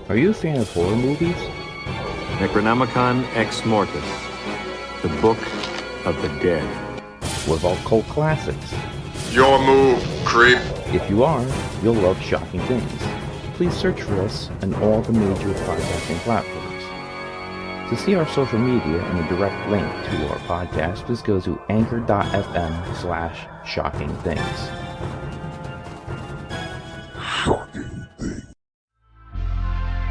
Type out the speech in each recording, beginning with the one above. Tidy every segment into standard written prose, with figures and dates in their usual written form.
Are you a fan of horror movies? Necronomicon Ex Mortis, the Book of the Dead. What about cult classics? Your move, creep. If you are, you'll love Shocking Things. Please search for us on all the major podcasting platforms. To see our social media and a direct link to our podcast, please go to anchor.fm/shockingthings.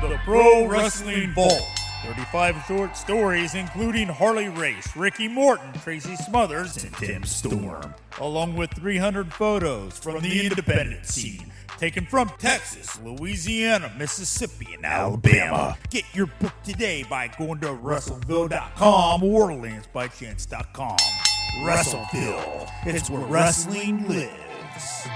The Pro Wrestling Vault. 35 short stories including Harley Race, Ricky Morton, Tracy Smothers, and Tim Storm. Along with 300 photos from the independent scene, taken from Texas, Louisiana, Mississippi, and Alabama. Get your book today by going to WrestleVille.com or LanceByChance.com. WrestleVille. It's where wrestling lives.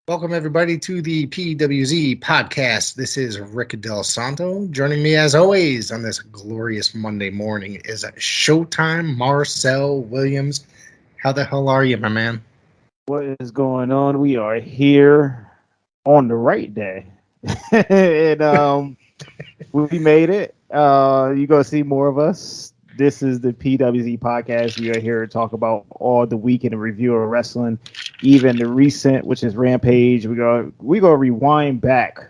Welcome, everybody, to the PWZ podcast. This is Rick Del Santo. Joining me, as always, on this glorious Monday morning is Showtime Marcel Williams. How the hell are you, my man? What is going on? We are here on the right day. And we made it. You're going to see more of us. This is the PWZ podcast. We are here to talk about all the weekend in review of wrestling, even the recent, which is Rampage. We go rewind back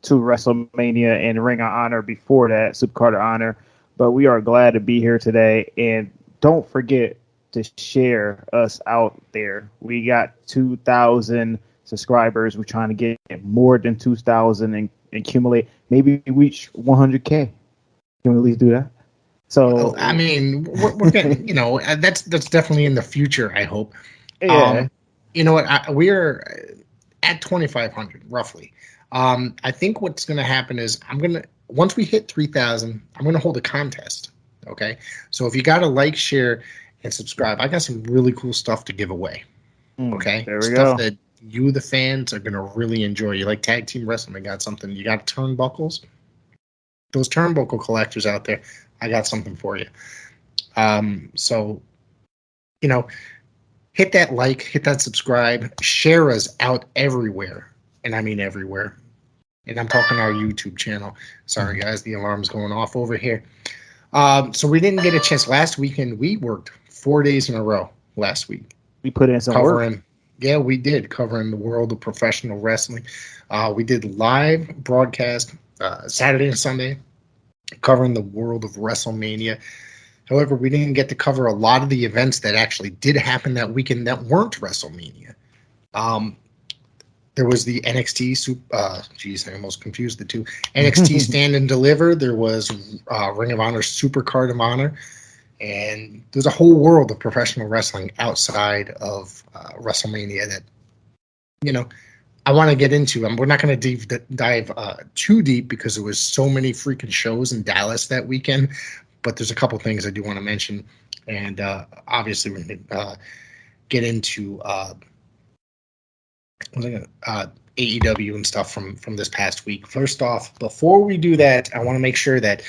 to WrestleMania and Ring of Honor before that, Supercard of Honor. But we are glad to be here today. And don't forget to share us out there. We got 2,000 subscribers. We're trying to get more than 2,000 and accumulate. Maybe reach 100K. Can we at least do that? So I mean, we're getting, that's definitely in the future, I hope. Yeah. You know what? We're at 2,500 roughly. I think what's going to happen is once we hit 3,000, I'm going to hold a contest. Okay. So if you got to like, share, and subscribe, I got some really cool stuff to give away. Okay. There we Stuff go. that you, the fans, are going to really enjoy. You like tag team wrestling? I got something. You got turnbuckles? Those turnbuckle collectors out there, I got something for you. So, hit that like, hit that subscribe, share us out everywhere. And I mean everywhere. And I'm talking our YouTube channel. Sorry, guys, the alarm's going off over here. So we didn't get a chance. Last weekend, we worked 4 days in a row last week. We put in some work. Yeah, we did, covering the world of professional wrestling. We did live broadcast Saturday and Sunday, covering the world of WrestleMania. However, we didn't get to cover a lot of the events that actually did happen that weekend that weren't WrestleMania. There was the NXT I almost confused the two. NXT Stand and Deliver. There was Ring of Honor Supercard of Honor. And there's a whole world of professional wrestling outside of WrestleMania that, I want to get into. We're not going to dive too deep because there was so many freaking shows in Dallas that weekend. But there's a couple things I do want to mention. And obviously we're going to get into AEW and stuff from this past week. First off, before we do that, I want to make sure that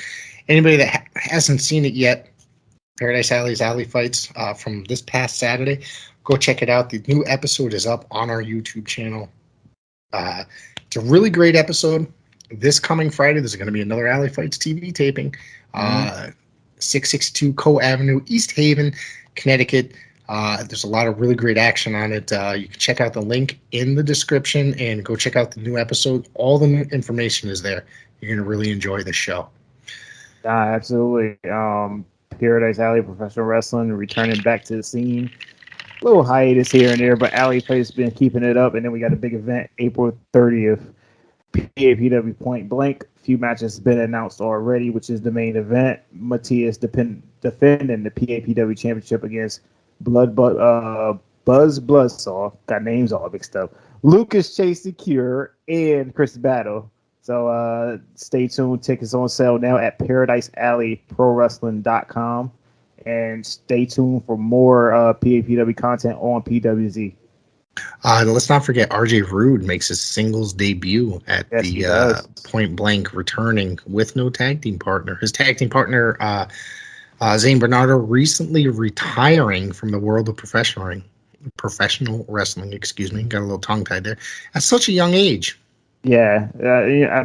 anybody that hasn't seen it yet, Paradise Alley's Alley Fights from this past Saturday, go check it out. The new episode is up on our YouTube channel. It's a really great episode. This coming Friday, there's going to be another Alley Fights TV taping. 662 Co Avenue, East Haven, Connecticut. There's a lot of really great action on it. You can check out the link in the description and go check out the new episode. All the new information is there. You're going to really enjoy the show. Absolutely. Paradise Alley Professional Wrestling returning back to the scene. A little hiatus here and there, but Alley Place has been keeping it up. And then we got a big event April 30th, PAPW Point Blank. A few matches have been announced already, which is the main event. Matthias defending the PAPW Championship against Buzz Bloodsaw. Got names all mixed up. Lucas Chase the Cure and Chris Battle. So stay tuned. Tickets on sale now at ParadiseAlleyProWrestling.com. And stay tuned for more PAPW content on PWZ. Let's not forget RJ Rude makes his singles debut at the Point Blank, returning with no tag team partner. His tag team partner, Zane Bernardo, recently retiring from the world of professional wrestling. Got a little tongue tied there. At such a young age. Yeah,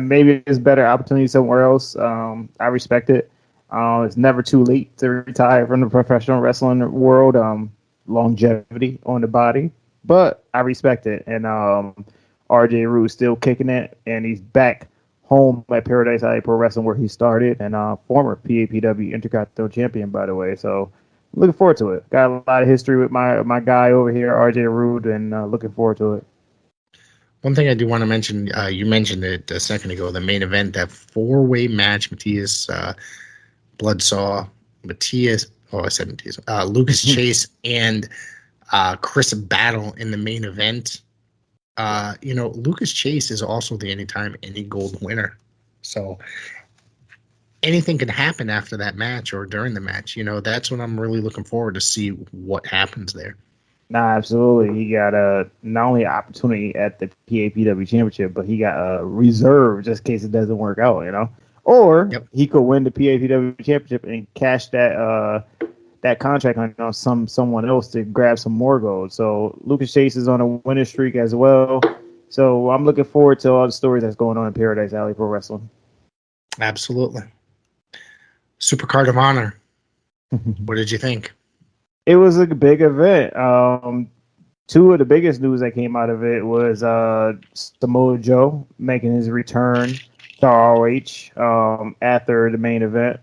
maybe it's better opportunity somewhere else. I respect it. It's never too late to retire from the professional wrestling world. Longevity on the body, but I respect it. And RJ Rude still kicking it, and he's back home at Paradise Alley Pro Wrestling where he started, and former PAPW Intercontinental Champion, by the way. So looking forward to it. Got a lot of history with my guy over here, RJ Rude, and looking forward to it. One thing I do want to mention, you mentioned it a second ago, the main event, that four-way match, Lucas Chase and Chris Battle in the main event. Lucas Chase is also the Anytime Any Gold winner. So anything can happen after that match or during the match. That's what I'm really looking forward to see what happens there. Nah, absolutely. He got not only an opportunity at the PAPW Championship, but he got a reserve just in case it doesn't work out, Or he could win the PAPW Championship and cash that contract on someone else to grab some more gold. So Lucas Chase is on a winning streak as well. So I'm looking forward to all the stories that's going on in Paradise Alley Pro Wrestling. Absolutely. Supercard of Honor. What did you think? It was a big event. Two of the biggest news that came out of it was Samoa Joe making his return to ROH after the main event.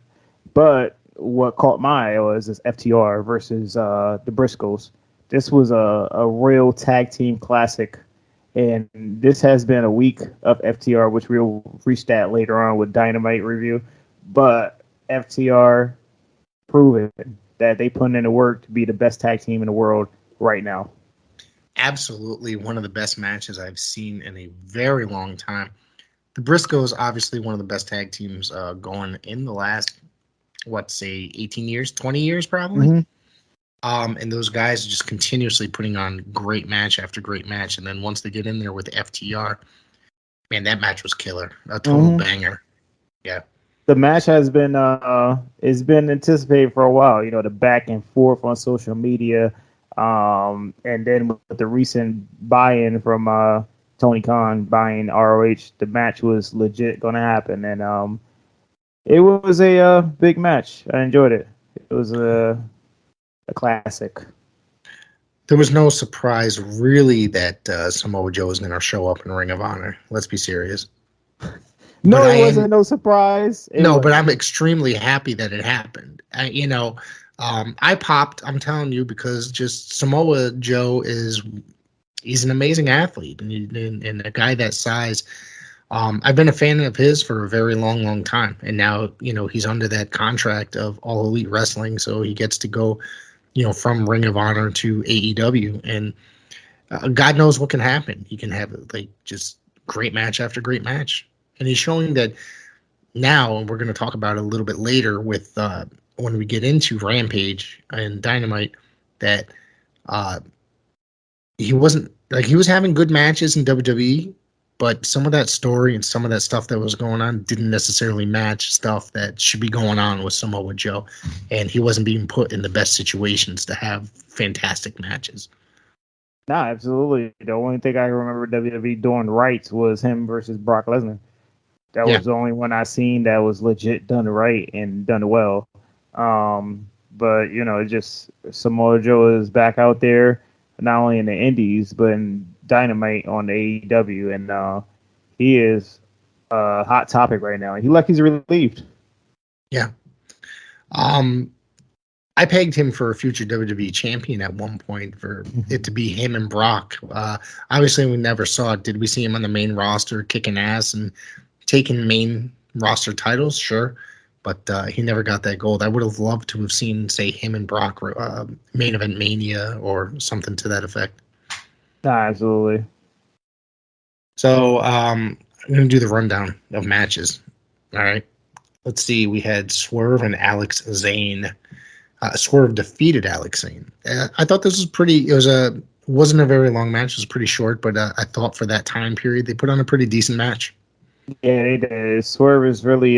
But what caught my eye was this FTR versus the Briscoes. This was a real tag team classic. And this has been a week of FTR, which we'll reach that later on with Dynamite review. But FTR proving that they put in the work to be the best tag team in the world right now. Absolutely one of the best matches I've seen in a very long time. The Briscoes, obviously one of the best tag teams going in the last, 18 years, 20 years probably? Mm-hmm. And those guys are just continuously putting on great match after great match. And then once they get in there with the FTR, man, that match was killer. A total banger. Yeah. The match has been anticipated for a while. The back and forth on social media, and then with the recent buy-in from Tony Khan buying ROH, the match was legit going to happen, and it was a big match. I enjoyed it. It was a classic. There was no surprise really that Samoa Joe is going to show up in Ring of Honor. Let's be serious. No, it wasn't no surprise. But I'm extremely happy that it happened. I popped, I'm telling you, because just Samoa Joe is He's an amazing athlete, and a guy that size. I've been a fan of his for a very long, long time, and now he's under that contract of All Elite Wrestling, so he gets to go, from Ring of Honor to AEW, and God knows what can happen. He can have like just great match after great match, and he's showing that now. And we're going to talk about it a little bit later with when we get into Rampage and Dynamite that he wasn't like he was having good matches in WWE. But some of that story and some of that stuff that was going on didn't necessarily match stuff that should be going on with Samoa Joe. And he wasn't being put in the best situations to have fantastic matches. No, absolutely. The only thing I remember WWE doing right was him versus Brock Lesnar. That was the only one I seen that was legit done right and done well. But, just Samoa Joe is back out there, not only in the Indies, but in Dynamite on the AEW, and he is a hot topic right now. He's relieved. Yeah. I pegged him for a future WWE champion at one point for it to be him and Brock. Obviously, we never saw it. Did we see him on the main roster kicking ass and taking main roster titles? Sure. But he never got that gold. I would have loved to have seen, say, him and Brock main event Mania or something to that effect. Absolutely. So I'm going to do the rundown of matches. All right. Let's see. We had Swerve and Alex Zane. Swerve defeated Alex Zane. I thought this was pretty. Wasn't a very long match. It was pretty short, but I thought for that time period they put on a pretty decent match. Yeah, they did. Swerve is really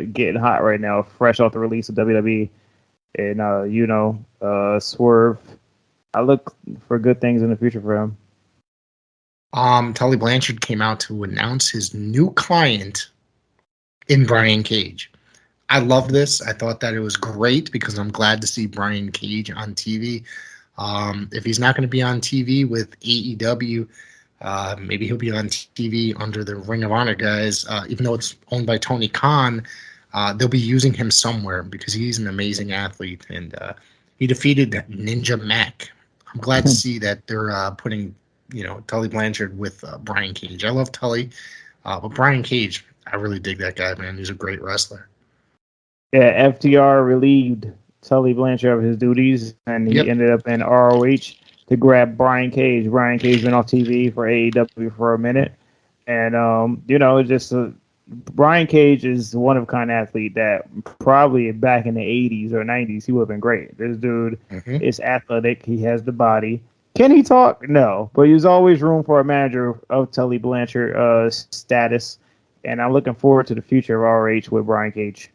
getting hot right now, fresh off the release of WWE. And Swerve, I look for good things in the future for him. Tully Blanchard came out to announce his new client in Brian Cage. I love this. I thought that it was great because I'm glad to see Brian Cage on TV. If he's not going to be on TV with AEW, maybe he'll be on TV under the Ring of Honor guys. Even though it's owned by Tony Khan, they'll be using him somewhere because he's an amazing athlete. And he defeated Ninja Mac. I'm glad to see that they're putting Tully Blanchard with Brian Cage. I love Tully, but Brian Cage, I really dig that guy, man. He's a great wrestler. Yeah, FTR relieved Tully Blanchard of his duties, and he ended up in ROH to grab Brian Cage. Brian Cage been off TV for AEW for a minute, and Brian Cage is one of a kind athlete that probably back in the 80s or 90s he would have been great. This dude is athletic. He has the body. Can he talk? No, but there's always room for a manager of Tully Blanchard status, and I'm looking forward to the future of ROH with Brian Cage.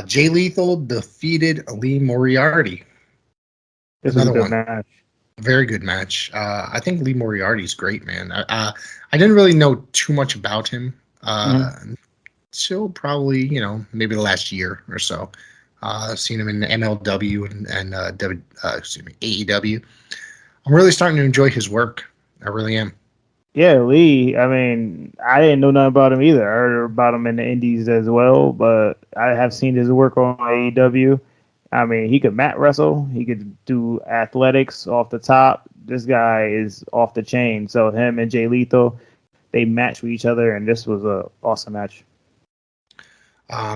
Jay Lethal defeated Lee Moriarty. This is a good match. Very good match. I think Lee Moriarty's great, man. I didn't really know too much about him until probably, maybe the last year or so. Seen him in MLW and AEW. I'm really starting to enjoy his work. I really am. Yeah, Lee, I mean, I didn't know nothing about him either. I heard about him in the Indies as well, but I have seen his work on AEW. I mean, he could mat wrestle. He could do athletics off the top. This guy is off the chain. So him and Jay Lethal, they match with each other, and this was an awesome match.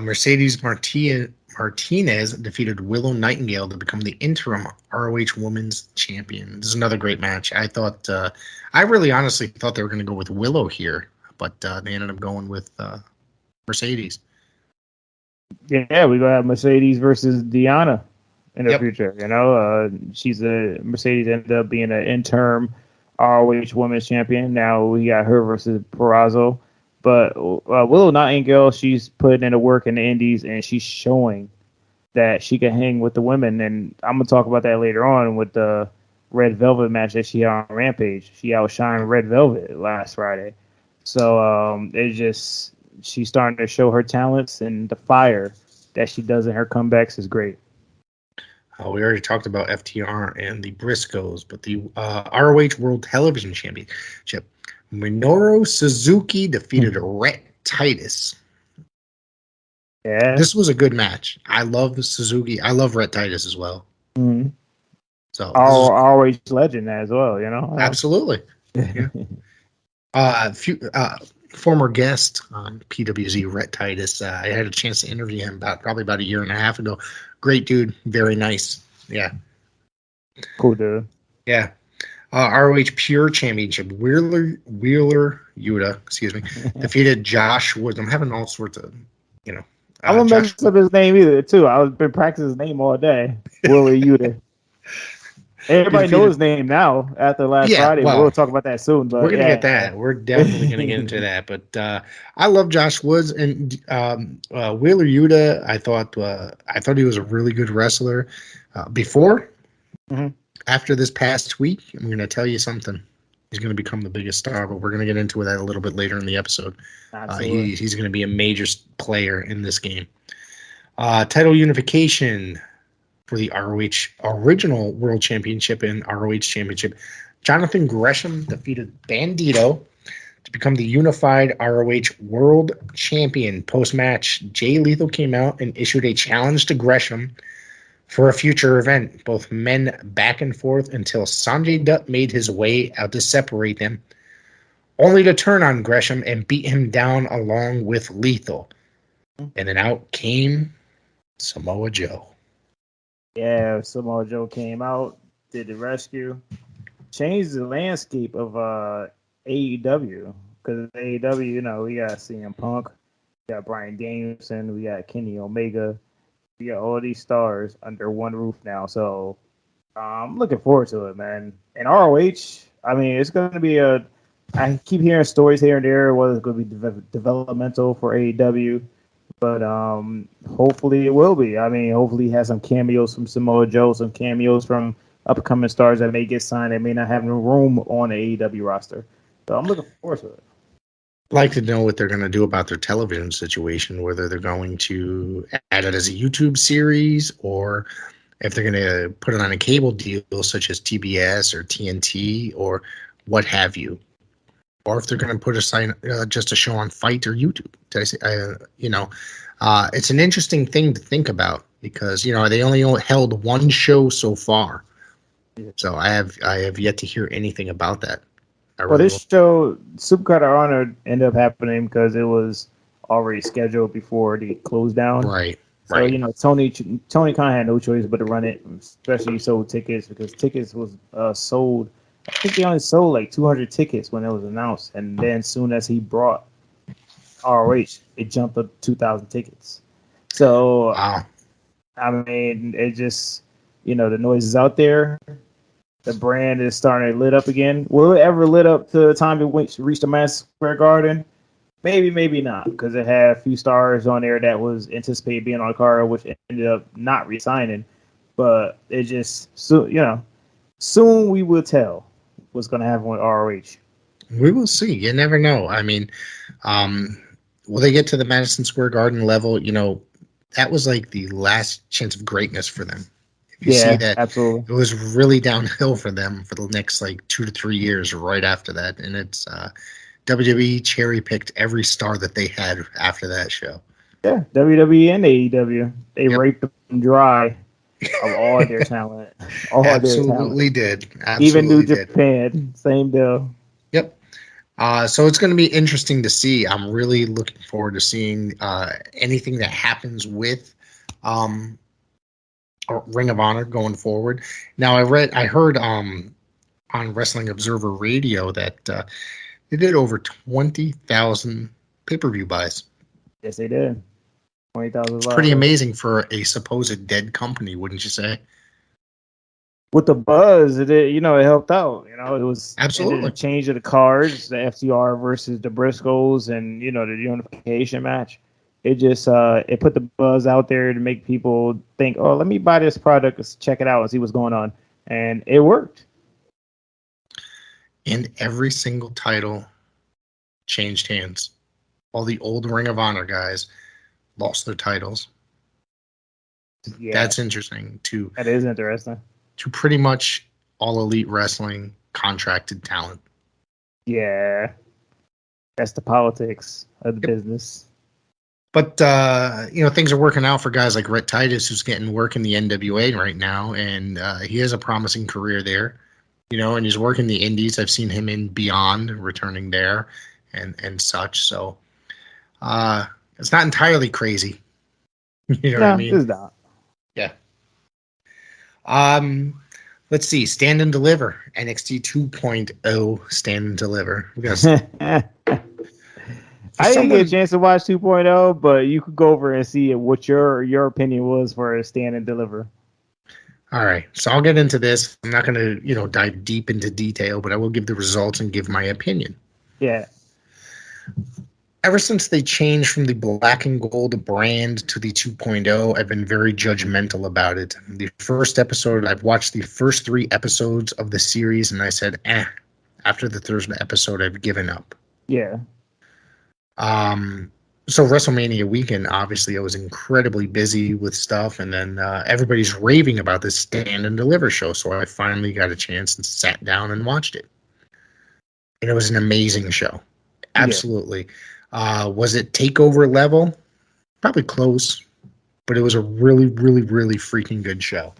Mercedes Martinez defeated Willow Nightingale to become the interim ROH Women's Champion. This is another great match. I really honestly thought they were going to go with Willow here, but they ended up going with Mercedes. Yeah, we're going to have Mercedes versus Deanna in the future. Mercedes ended up being an interim ROH Women's Champion. Now we got her versus Purrazzo. But Willow Nightingale, she's putting in the work in the Indies, and she's showing that she can hang with the women. And I'm going to talk about that later on with the Red Velvet match that she had on Rampage. She outshined Red Velvet last Friday. So she's starting to show her talents, and the fire that she does in her comebacks is great. We already talked about FTR and the Briscoes, but the ROH World Television Championship. Minoru Suzuki defeated Rhett Titus. Yeah, this was a good match. I love Suzuki. I love Rhett Titus as well. Mm-hmm. So Our ROH legend as well, you know. absolutely. Yeah. Former guest on PWZ, Rhett Titus. I had a chance to interview him probably about a year and a half ago. Great dude, very nice. Yeah, Cool dude. yeah. ROH Pure Championship. Wheeler Yuta, excuse me, defeated Josh Woods. I'm having all sorts of, you know. I won't mess up his name either, too. I've been practicing his name all day. Willie Yuta. Everybody knows his name now after last Friday. Well, we'll talk about that soon. But we're gonna get that. We're definitely gonna get into that. But I love Josh Woods and Wheeler Yuta. I thought he was a really good wrestler before. Mm-hmm. After this past week, I'm gonna tell you something. He's gonna become the biggest star, but we're gonna get into that a little bit later in the episode. He's gonna be a major player in this game. Title unification for the ROH original World Championship and ROH Championship. Jonathan Gresham defeated Bandito to become the unified ROH World Champion. Post-match, Jay Lethal came out and issued a challenge to Gresham for a future event. Both men back and forth until Sanjay Dutt made his way out to separate them, only to turn on Gresham and beat him down along with Lethal. And then out came Samoa Joe. Yeah, Samoa Joe came out, did the rescue, changed the landscape of AEW. Because AEW, you know, we got CM Punk, we got Bryan Danielson, we got Kenny Omega, we got all these stars under one roof now. So I'm looking forward to it, man. And ROH, I mean, it's going to be I keep hearing stories here and there whether it's going to be developmental for AEW. But hopefully it will be. I mean, hopefully he has some cameos from Samoa Joe, some cameos from upcoming stars that may get signed that may not have no room on the AEW roster. So I'm looking forward to it. I'd like to know what they're going to do about their television situation, whether they're going to add it as a YouTube series or if they're going to put it on a cable deal such as TBS or TNT or what have you. Or if they're going to put just a show on Fight or YouTube. Did I say, it's an interesting thing to think about because, you know, they only held one show so far. So I have yet to hear anything about that. This show, Supercard of Honor, ended up happening because it was already scheduled before the close down. Right. So, you know, Tony kind of had no choice but to run it, especially he sold tickets because tickets was sold. I think they only sold like 200 tickets when it was announced. And then soon as he brought ROH, it jumped up 2,000 tickets. So, wow. I mean, it just, you know, the noise is out there. The brand is starting to lit up again. Will it ever lit up to the time it reached the Madison Square Garden? Maybe, maybe not, because it had a few stars on there that was anticipated being on the card, which ended up not re-signing. But it just, soon we will tell what's going to happen with ROH. We will see. You never know. I mean, will they get to the Madison Square Garden level? You know, that was like the last chance of greatness for them. If you see that, absolutely. It was really downhill for them for the next like 2 to 3 years right after that. And it's WWE cherry-picked every star that they had after that show. Yeah, WWE and AEW. They raped them dry of all their talent. Absolutely did. Absolutely even New did. Japan, same deal. Yep. So it's going to be interesting to see. I'm really looking forward to seeing anything that happens with Ring of Honor going forward. Now, I heard on Wrestling Observer Radio that they did over 20,000 pay-per-view buys. Yes, they did. 20,000. It's pretty amazing for a supposed dead company, wouldn't you say? With the buzz, it helped out. You know, it was absolutely a change of the cards, the FTR versus the Briscoes, and the unification match. It just it put the buzz out there to make people think, oh, let me buy this product, let's check it out and see what's going on, and it worked. And every single title changed hands. All the old Ring of Honor guys lost their titles. Yeah, that's interesting too. That is interesting. To pretty much all Elite Wrestling contracted talent. Yeah, that's the politics of the business. But things are working out for guys like Rhett Titus, who's getting work in the NWA right now, and he has a promising career there. And he's working the indies. I've seen him in Beyond, returning there, and such. So it's not entirely crazy. You know what I mean? It's not. Yeah. Let's see. Stand and Deliver. NXT 2.0 Stand and Deliver. We got. I didn't get a chance to watch 2.0, but you could go over and see what your opinion was for Stand and Deliver. All right, so I'll get into this. I'm not going to, dive deep into detail, but I will give the results and give my opinion. Yeah. Ever since they changed from the black and gold brand to the 2.0, I've been very judgmental about it. The first episode, I've watched the first 3 episodes of the series, and I said, after the third episode, I've given up. Yeah. So WrestleMania weekend, obviously, I was incredibly busy with stuff, and then everybody's raving about this Stand and Deliver show, so I finally got a chance and sat down and watched it. And it was an amazing show. Absolutely. Yeah. Was it TakeOver level? Probably close, but it was a really, really, really freaking good show.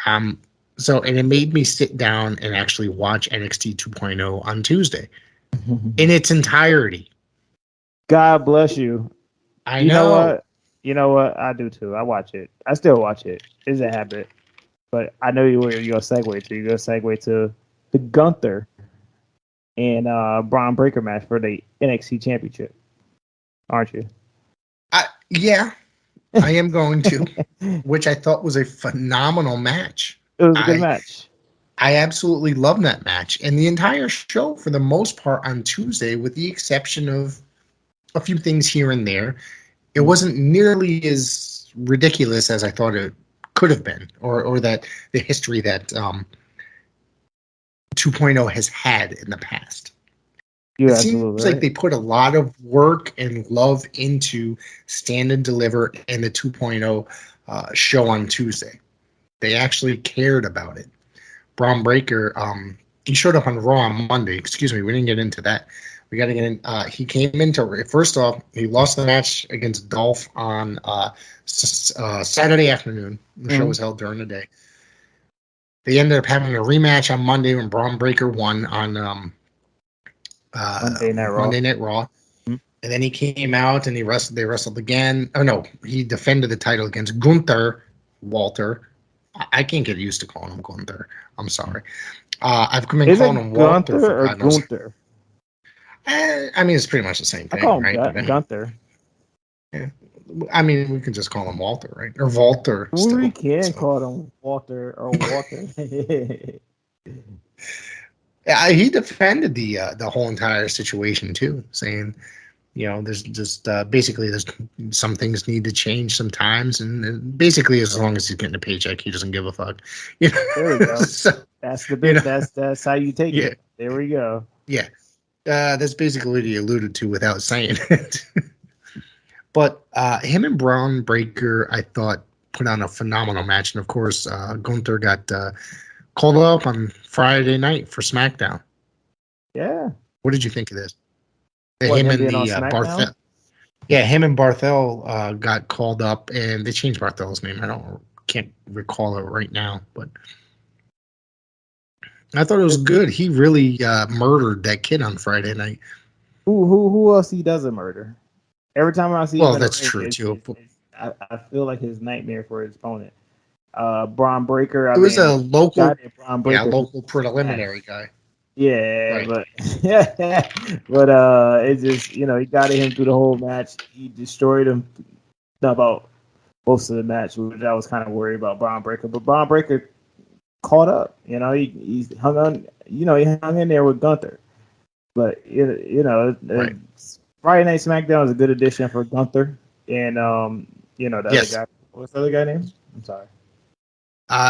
And it made me sit down and actually watch NXT 2.0 on Tuesday in its entirety. God bless you. I know. You know what? I do too. I watch it. I still watch it. It's a habit. But I know where you're going to segue to. You're going to segue to the Gunther and Braun Breaker match for the NXT Championship, aren't you? Yeah, I am going to, which I thought was a phenomenal match. It was a good match. I absolutely love that match. And the entire show, for the most part, on Tuesday, with the exception of a few things here and there, it wasn't nearly as ridiculous as I thought it could have been, or that the history that 2.0 has had in the past. It seems like they put a lot of work and love into Stand and Deliver and the 2.0 show on Tuesday. They actually cared about it. Braun Breaker, he showed up on Raw on Monday. Excuse me, we didn't get into that. We got to get in. He came into, first off, he lost the match against Dolph on Saturday afternoon. The show was held during the day. They ended up having a rematch on Monday when Braun Breaker won on Monday Night Raw. And then he came out and they wrestled again. Oh, no, he defended the title against Gunther Walter. I can't get used to calling him Gunther. I'm sorry. I've been calling him Walter. Gunther or Gunther? I mean, it's pretty much the same thing, right? Gunther. Yeah. I mean, we can just call him Walter, right? Or Walter. We can call him Walter or Walter. Yeah, he defended the whole entire situation too, saying, there's just basically there's some things need to change sometimes, and basically as long as he's getting a paycheck, he doesn't give a fuck. There we go. So, that's the bit. That's how you take it. There we go. Yeah. That's basically what he alluded to without saying it. But him and Braun Breaker, I thought, put on a phenomenal match. And, of course, Gunther got called up on Friday night for SmackDown. Yeah. What did you think of this? Him and Barthel. Yeah, him and Barthel got called up, and they changed Barthel's name. Can't recall it right now, but I thought it was good. He really murdered that kid on Friday night. Who else he doesn't murder? Every time I see him, that's true too. I feel like his nightmare for his opponent. Braun Breaker. It was a local preliminary guy. Yeah, right. but it's just he got him through the whole match. He destroyed him about most of the match, which I was kind of worried about Braun Breaker. But Braun Breaker caught up. He hung on. He hung in there with Gunther. But right. Friday Night SmackDown was a good addition for Gunther, and other guy. What's the other guy name? I'm sorry.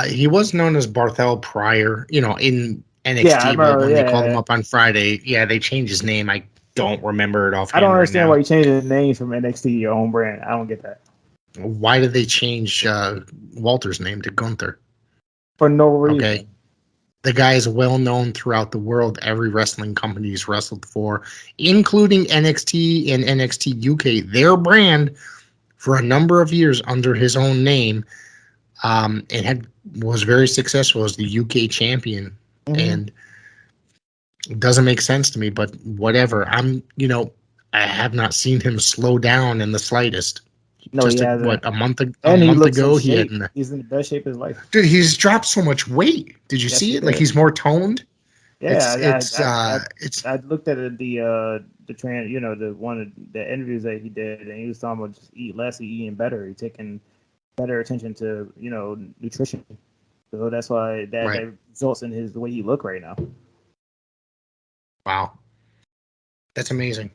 He was known as Barthel prior. In NXT, but when they called him up on Friday, they changed his name. I don't remember it offhand. I don't understand why you changed the name from NXT to your own brand. I don't get that. Why did they change Walter's name to Gunther? For no reason. Okay. The guy is well known throughout the world. Every wrestling company he's wrestled for, including NXT and NXT UK, their brand, for a number of years under his own name, and was very successful as the UK champion. And it doesn't make sense to me, but whatever. I have not seen him slow down in the slightest. No, Just he hasn't. a month ago, And he looks ago, in he shape. had. He's in the best shape of his life. Dude, he's dropped so much weight. Did you Yes, see he it? Like did. he's more toned. Yeah, It's I looked at the the one of the interviews that he did, and he was talking about just eat less, eating better, he's taking better attention to nutrition. So that's why that results in the way he look right now. wow, that's amazing.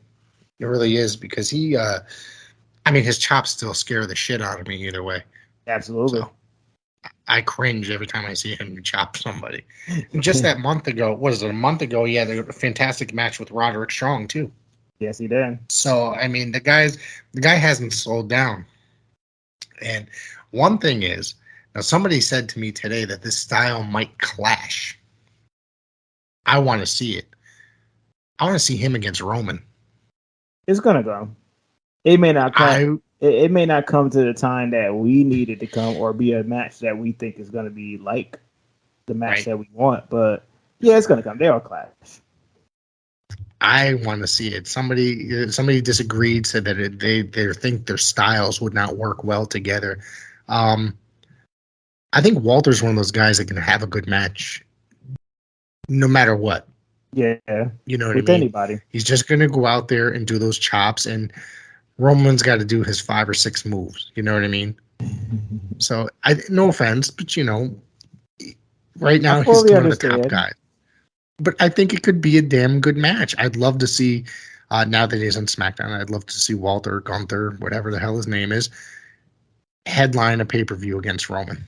It really is, because his chops still scare the shit out of me either way. Absolutely. So, I cringe every time I see him chop somebody. Just that month ago, what is it? A month ago, he had a fantastic match with Roderick Strong too. Yes, he did. So the guy hasn't slowed down. And one thing is, now somebody said to me today that this style might clash. I want to see it. I want to see him against Roman. It's gonna go. It may not come. It may not come to the time that we need it to come, or be a match that we think is gonna be like the match that we want. But yeah, it's gonna come. They'll clash. I want to see it. Somebody disagreed, said that they think their styles would not work well together. I think Walter's one of those guys that can have a good match, no matter what. Yeah, you know what with I mean. Anybody, he's just gonna go out there and do those chops, and Roman's got to do his 5 or 6 moves. You know what I mean? So, no offense, but right now he's one of the top guys. But I think it could be a damn good match. I'd love to see, now that he's on SmackDown, I'd love to see Walter, Gunther, whatever the hell his name is, headline a pay-per-view against Roman.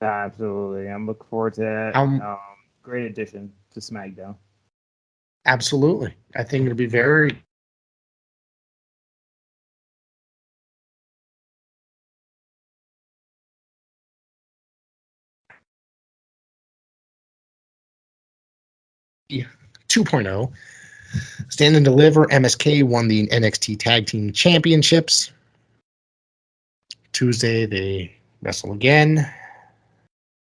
Absolutely. I'm looking forward to that. Great addition to SmackDown. Absolutely. I think it'll be very... Yeah. 2.0. Stand and Deliver. MSK won the NXT Tag Team Championships. Tuesday, they wrestle again.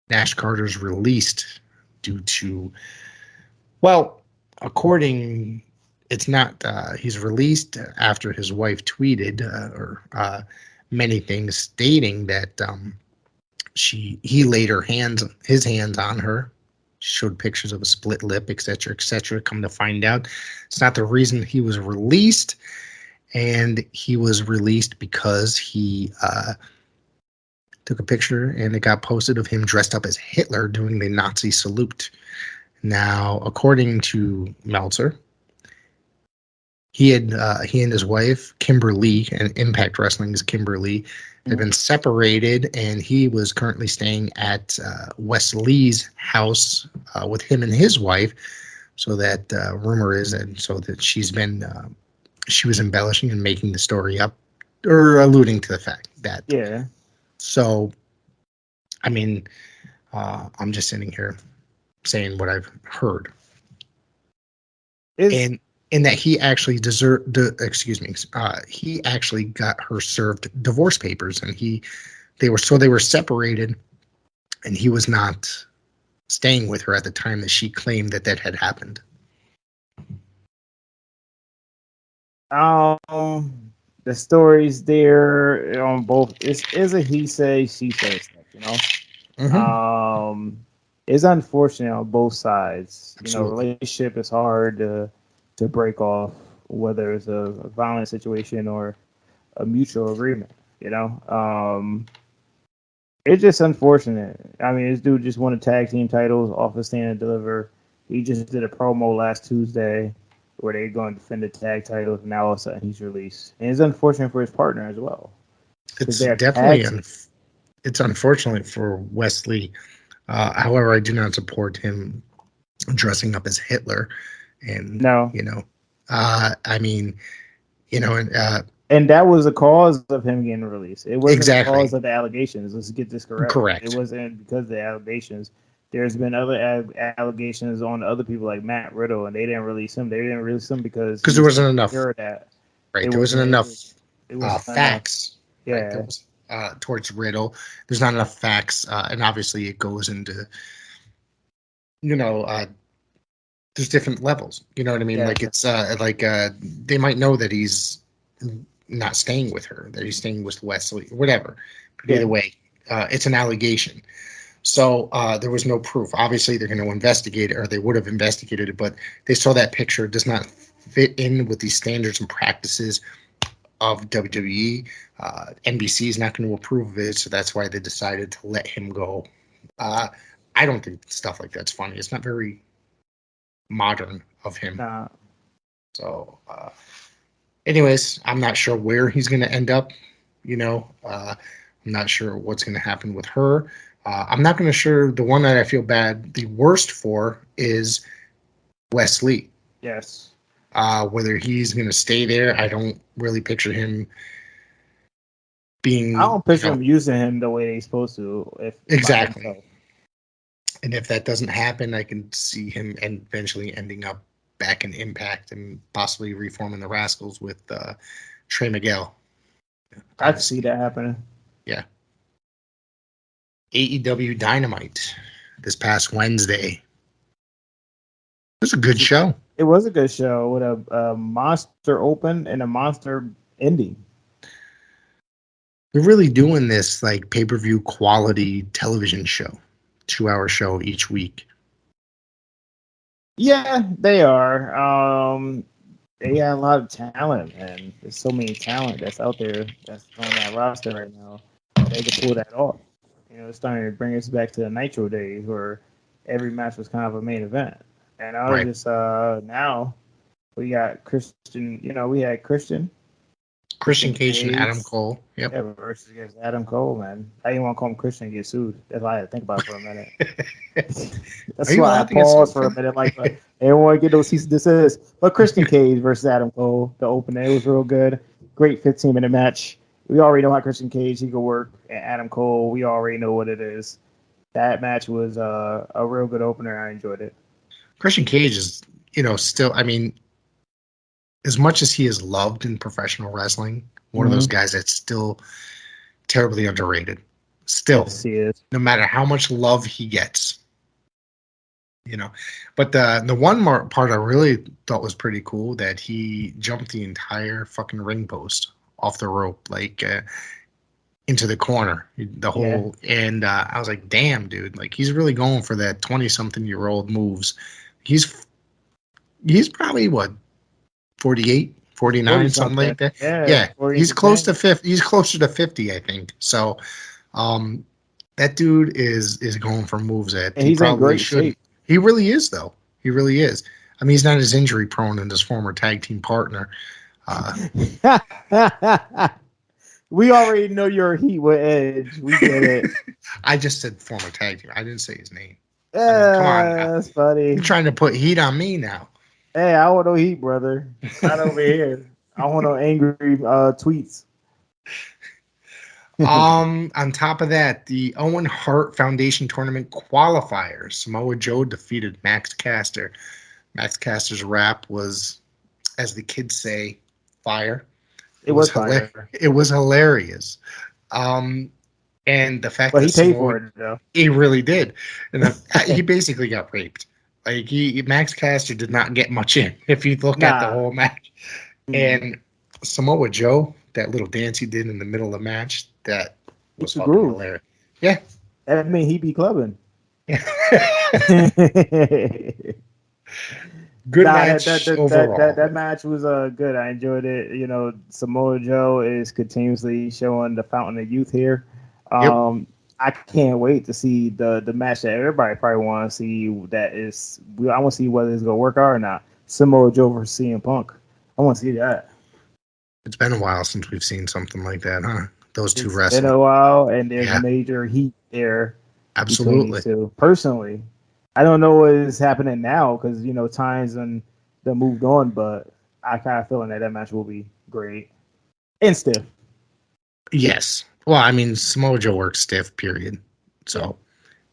Nash Carter's released due to, it's not, he's released after his wife tweeted many things stating that he laid his hands on her, showed pictures of a split lip, etc., etc. Come to find out, it's not the reason he was released, and he was released because he took a picture and it got posted of him dressed up as Hitler doing the Nazi salute. Now, according to Meltzer, he and his wife, Kimberly, and Impact Wrestling's Kimberly, had been separated, and he was currently staying at Wes Lee's house with him and his wife. So that rumor is, and so that she was embellishing and making the story up, or alluding to the fact that. Yeah. So, I'm just sitting here saying what I've heard, and that he actually he actually got her served divorce papers, and they were separated, and he was not staying with her at the time that she claimed that had happened. The stories there on both is a he say, she say stuff, Mm-hmm. It's unfortunate on both sides. Absolutely. Relationship is hard to break off, whether it's a violent situation or a mutual agreement. It's just unfortunate. This dude just won a tag team titles off of Stand and Deliver. He just did a promo last Tuesday where they're going to defend the tag titles, and now all of a sudden he's released. And it's unfortunate for his partner as well. It's definitely it's unfortunate for Wes Lee. However, I do not support him dressing up as Hitler. And no, and that was the cause of him getting released. It wasn't the cause of the allegations. Let's get this correct. Correct. It wasn't because of the allegations There's been other allegations on other people like Matt Riddle, and they didn't release him. They didn't release him because there wasn't enough. That Right, there wasn't enough facts. Yeah, right, there was, towards Riddle. There's not enough facts, and obviously it goes into, there's different levels. You know what I mean? Yeah. Like it's they might know that he's not staying with her, that he's staying with Wesley, whatever. But either way, it's an allegation. So there was no proof. Obviously, they're going to investigate it, or they would have investigated it, but they saw that picture. It does not fit in with the standards and practices of WWE. NBC is not going to approve of it, so that's why they decided to let him go. I don't think stuff like that's funny. It's not very modern of him. Nah. So, anyways, I'm not sure where he's going to end up. I'm not sure what's going to happen with her. I'm not going to sure. The one that I feel the worst for is Wesley. Yes. Whether he's going to stay there, I don't really picture him being. I don't picture him using him the way he's supposed to. Exactly. And if that doesn't happen, I can see him eventually ending up back in Impact and possibly reforming the Rascals with Trey Miguel. I can see that happening. Yeah. AEW Dynamite this past Wednesday. It was a good show. It was a good show with a monster open and a monster ending. They're really doing this like pay-per-view quality television show, 2-hour show each week. Yeah, they are. They got a lot of talent, and there's so many talent that's out there that's on that roster right now. They can pull that off. It's starting to bring us back to the Nitro days where every match was kind of a main event. And I was just now we got Christian. We had Christian Cage and Adam Cole. Yep. Yeah, versus against Adam Cole, man. I didn't want to call him Christian and get sued. That's why I had to think about it for a minute. That's why I paused for a minute. Like, I didn't want to get those cease and desist. But Christian Cage versus Adam Cole, the opener, it was real good. Great 15-minute match. We already know how Christian Cage he could work, and Adam Cole, we already know what it is. That match was a real good opener. I enjoyed it. Christian Cage is, still, I mean, as much as he is loved in professional wrestling, one of those guys that's still terribly underrated. Still, yes, he is. No matter how much love he gets, But the one part I really thought was pretty cool that he jumped the entire fucking ring post off the rope, like into the corner, the whole, and I was like, damn, dude, like he's really going for that 20-something-year-old moves. He's probably what, 48, 49, something like that. Yeah. He's close to 50. He's closer to 50, I think. So, that dude is going for moves that he probably in great shape. He really is, though. He really is. I mean, he's not as injury prone as his former tag team partner. We already know you're Heat with Edge. We get it. I just said former tag team. I didn't say his name. Come on. That's funny. You're trying to put heat on me now. Hey, I want no heat, brother. Not over here. I want no angry tweets. On top of that, the Owen Hart Foundation Tournament qualifiers. Samoa Joe defeated Max Caster. Max Caster's rap was, as the kids say, fire. It was fire. It was hilarious. And the fact that he paid for it, though. He really did. And he basically got raped. Like Max Caster did not get much in if you look at the whole match. And Samoa Joe, that little dance he did in the middle of the match, that was fucking hilarious. Yeah. That mean he be clubbing. Good match overall. That match was good. I enjoyed it. Samoa Joe is continuously showing the fountain of youth here. I can't wait to see the match that everybody probably want to see. I want to see whether it's going to work out or not. Samoa Joe versus CM Punk. I want to see that. It's been a while since we've seen something like that, huh? Those two wrestlers. It's been a while, and there's major heat there. Absolutely. Personally, I don't know what is happening now because, times and they moved on, but I kind of feeling that match will be great and stiff. Yes. Well, I mean, Samoa Joe works stiff, period. So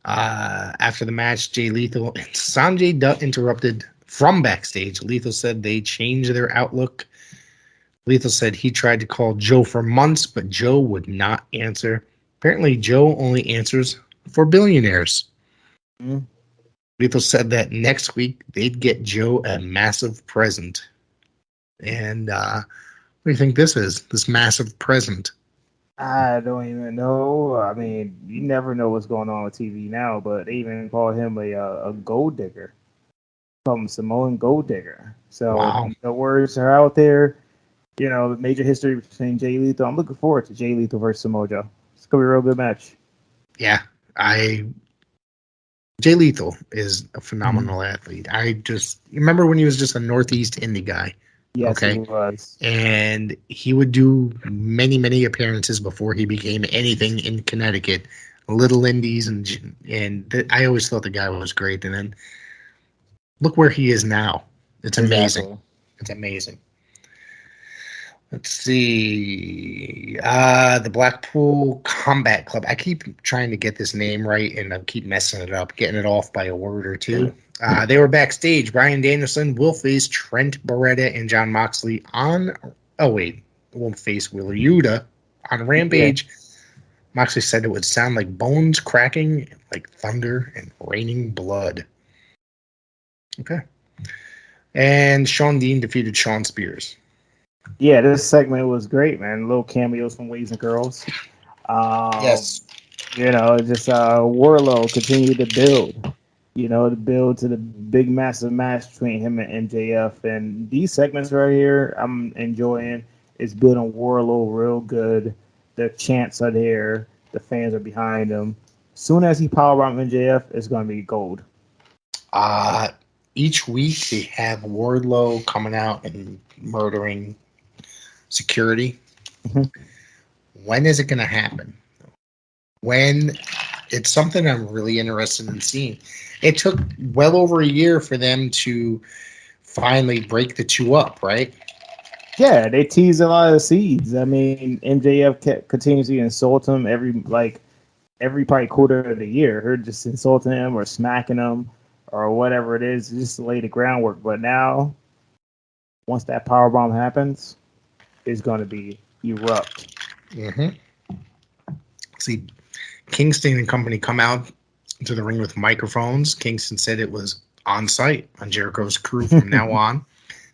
After the match, Jay Lethal and Sanjay Dutt interrupted from backstage. Lethal said they changed their outlook. Lethal said he tried to call Joe for months, but Joe would not answer. Apparently, Joe only answers for billionaires. Mm. Lethal said that next week they'd get Joe a massive present. And what do you think this is? This massive present? I don't even know. I mean, you never know what's going on with TV now, but they even called him a gold digger. From Samoan gold digger. So Wow. the words are out there. You know, major history between Jay Lethal. I'm looking forward to Jay Lethal versus Samoa Joe. It's gonna be a real good match. Yeah, Jay Lethal is a phenomenal athlete. I just remember when he was just a Northeast indie guy. Yes, Okay. he was. And he would do many, many appearances before he became anything in Connecticut. Little indies, I always thought the guy was great. And then look where he is now. It's amazing. Exactly. It's amazing. Let's see. The Blackpool Combat Club. I keep trying to get this name right, and I keep messing it up, getting it off by a word or two. They were backstage. Bryan Danielson will face Trent Beretta and Jon Moxley on... Oh, wait. Will face Wheeler Yuta on Rampage. Yeah. Moxley said it would sound like bones cracking, like thunder, and raining blood. Okay. And Sean Dean defeated Sean Spears. Yeah, this segment was great, man. Little cameos from Ways and Girls. Yes. You know, just Wardlow continued to build. You know, to build to the big, massive match between him and MJF. And these segments right here, I'm enjoying. It's building Wardlow real good. The chants are there. The fans are behind him. Soon as he powerbombs MJF, it's going to be gold. Each week they have Wardlow coming out and murdering security. Mm-hmm. When is it going to happen? When? It's something I'm really interested in seeing. It took well over a year for them to finally break the two up, right? Yeah, they tease a lot of seeds. I mean, MJF continues to insult him every probably quarter of the year. Her just insulting him or smacking him or whatever it is, just to lay the groundwork. But now, once that powerbomb happens, it's going to be erupt. Mm-hmm. See, Kingston and company come out to the ring with microphones. Kingston said it was on site on Jericho's crew from now on.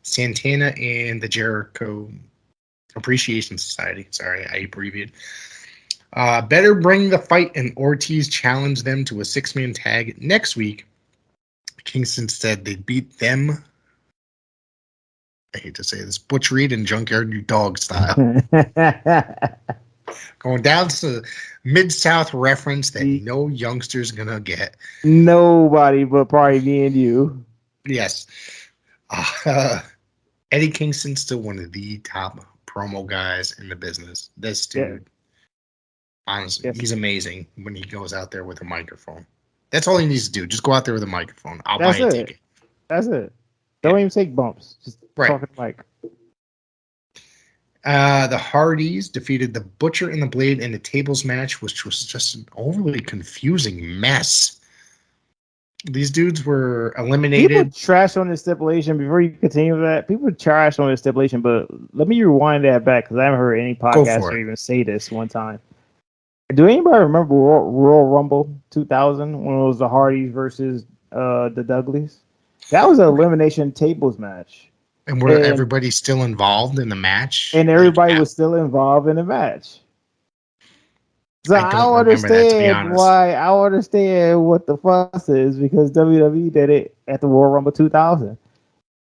Santana and the Jericho Appreciation Society. Sorry, I abbreviated. Better bring the fight, and Ortiz challenged them to a 6-man tag next week. Kingston said they beat them. I hate to say this, Butch Reed and Junkyard Dog style. Going down to Mid-South reference that no youngster's going to get. Nobody but probably me and you. Yes. Eddie Kingston's still one of the top promo guys in the business. This dude, honestly, he's amazing when he goes out there with a microphone. That's all he needs to do. Just go out there with a microphone. I'll buy a ticket. That's it. Don't even take bumps. Just talk to the mic. The Hardys defeated the Butcher and the Blade in a tables match, which was just an overly confusing mess. These dudes were eliminated. People trash on this stipulation. Before you continue with that, people trash on this stipulation, but let me rewind that back because I haven't heard any podcaster even say this one time. Do anybody remember Royal Rumble 2000 when it was the Hardys versus the Dudleys? That was an elimination tables match. And were everybody still involved in the match? And everybody was still involved in the match. So I don't understand why. I don't understand what the fuss is because WWE did it at the Royal Rumble 2000.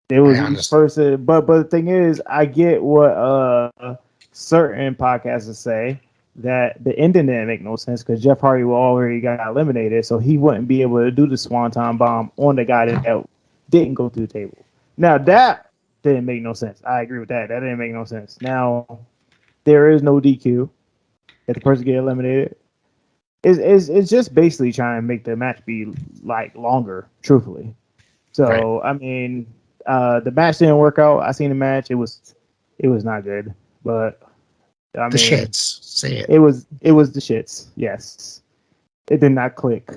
It was each person, but the thing is, I get what certain podcasters say that the ending didn't make no sense because Jeff Hardy already got eliminated, so he wouldn't be able to do the Swanton Bomb on the guy that didn't go through the table. Now that didn't make no sense. I agree with that. That didn't make no sense. Now there is no DQ. If the person get eliminated, it's just basically trying to make the match be like longer, truthfully. So I mean, the match didn't work out. I seen the match; it was not good. But I mean, the shits. Say it. It was the shits. Yes, it did not click.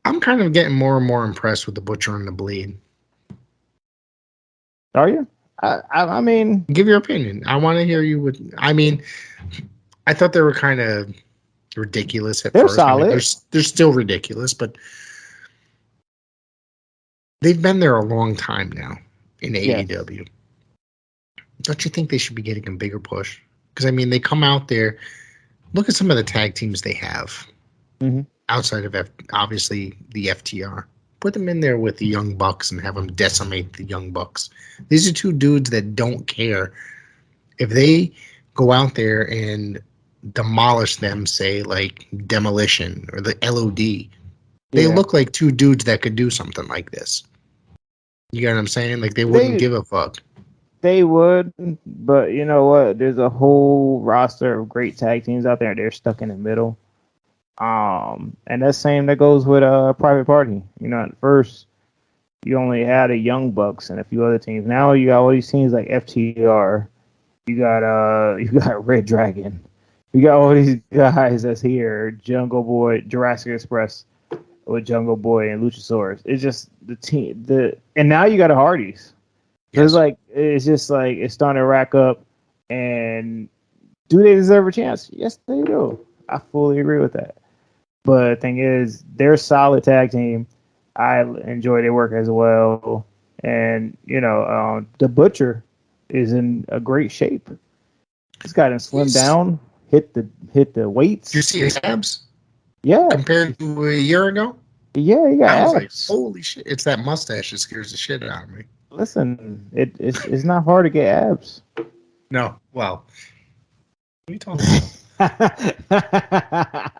I'm kind of getting more and more impressed with the Butcher and the Blade. Are you? I mean, Give your opinion. I want to hear you with. I mean, I thought they were kind of ridiculous at they're first. solid. I mean, they're still ridiculous, but they've been there a long time now in AEW. Don't you think they should be getting a bigger push? Because I mean, they come out there. Look at some of the tag teams they have outside of obviously the FTR. Put them in there with the Young Bucks and have them decimate the Young Bucks. These are two dudes that don't care. If they go out there and demolish them, say like Demolition or the LOD, they look like two dudes that could do something like this. You get what I'm saying? Like they wouldn't give a fuck. They would, but you know what? There's a whole roster of great tag teams out there. They're stuck in the middle. And that same that goes with Private Party. You know, at first you only had a Young Bucks and a few other teams. Now you got all these teams like FTR. You got Red Dragon. You got all these guys that's here. Jungle Boy, Jurassic Express with Jungle Boy and Luchasaurus. It's just the team. And now you got the Hardys. Yes. It's just like it's starting to rack up. And do they deserve a chance? Yes, they do. I fully agree with that. But the thing is, they're a solid tag team. I enjoy their work as well. And, you know, the Butcher is in a great shape. He's got him slimmed down, hit the weights. Did you see his abs? Yeah. Compared to a year ago? Yeah, he got abs. I was like, holy shit. It's that mustache that scares the shit out of me. Listen, it's not hard to get abs. No. Well, what are you talking about?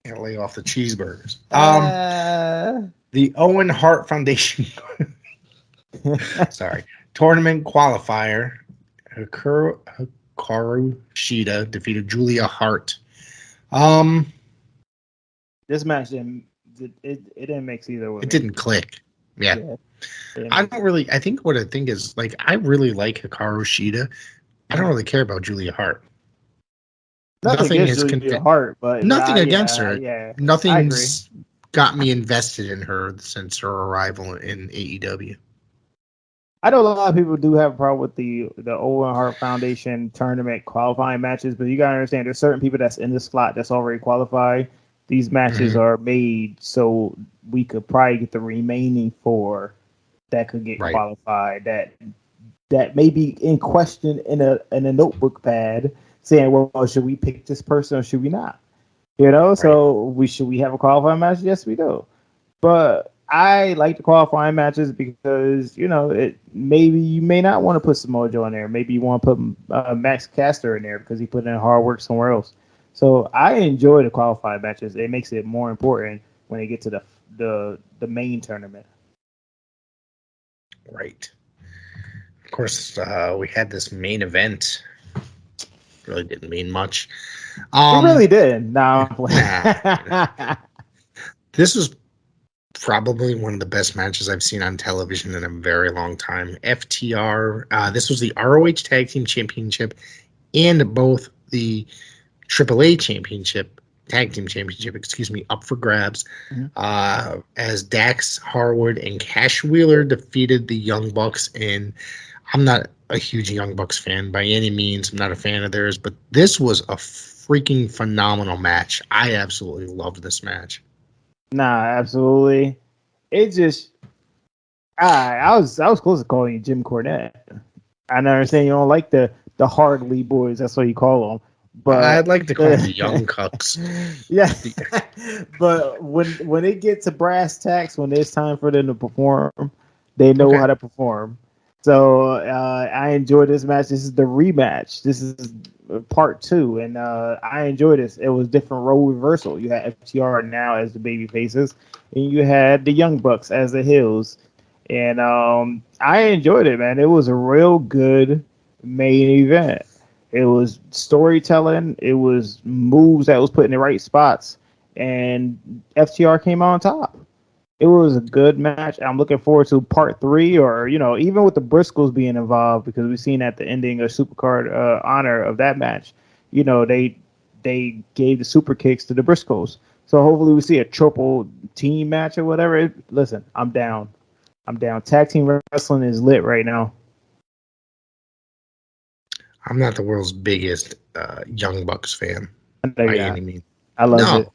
Can't lay off the cheeseburgers. The Owen Hart Foundation tournament qualifier Hikaru Shida defeated Julia Hart. This match didn't mix either way. It didn't click. Yeah. I think what I think is like I really like Hikaru Shida. I don't really care about Julia Hart. Nothing against Julia Hart, but nothing against her. Yeah, nothing's got me invested in her since her arrival in AEW. I know a lot of people do have a problem with the Owen Hart Foundation tournament qualifying matches, but you gotta understand there's certain people that's in the slot that's already qualified. These matches are made so we could probably get the remaining 4 that could get qualified. That may be in question in a notebook pad, saying, "Well, should we pick this person or should we not?" You know, so should we have a qualifying match? Yes, we do. But I like the qualifying matches because maybe you may not want to put Samoa Joe in there. Maybe you want to put Max Caster in there because he put in hard work somewhere else. So I enjoy the qualifying matches. It makes it more important when they get to the main tournament. Right. Of course, we had this main event. Really didn't mean much. It really did. No. This was probably one of the best matches I've seen on television in a very long time. FTR. This was the ROH Tag Team Championship and both the AAA Championship, Tag Team Championship, up for grabs. As Dax Harwood and Cash Wheeler defeated the Young Bucks. And I'm not a huge Young Bucks fan by any means. I'm not a fan of theirs, but this was a freaking phenomenal match. I absolutely loved this match. Nah, absolutely. It just, I was close to calling you Jim Cornette. I understand you don't like the Hardly boys. That's what you call them. But I'd like to call them the Young Cucks. Yeah, but when it gets to brass tacks, when it's time for them to perform, they know how to perform. So I enjoyed this match. This is the rematch. This is part 2, and I enjoyed this. It was different role reversal. You had FTR now as the baby faces, and you had the Young Bucks as the heels. And I enjoyed it, man. It was a real good main event. It was storytelling. It was moves that was put in the right spots, and FTR came out on top. It was a good match. I'm looking forward to part 3, or even with the Briscoes being involved, because we've seen at the ending of Supercard Honor of that match, they gave the super kicks to the Briscoes. So hopefully we see a triple team match or whatever. Listen, I'm down. Tag team wrestling is lit right now. I'm not the world's biggest Young Bucks fan by any means. I love it.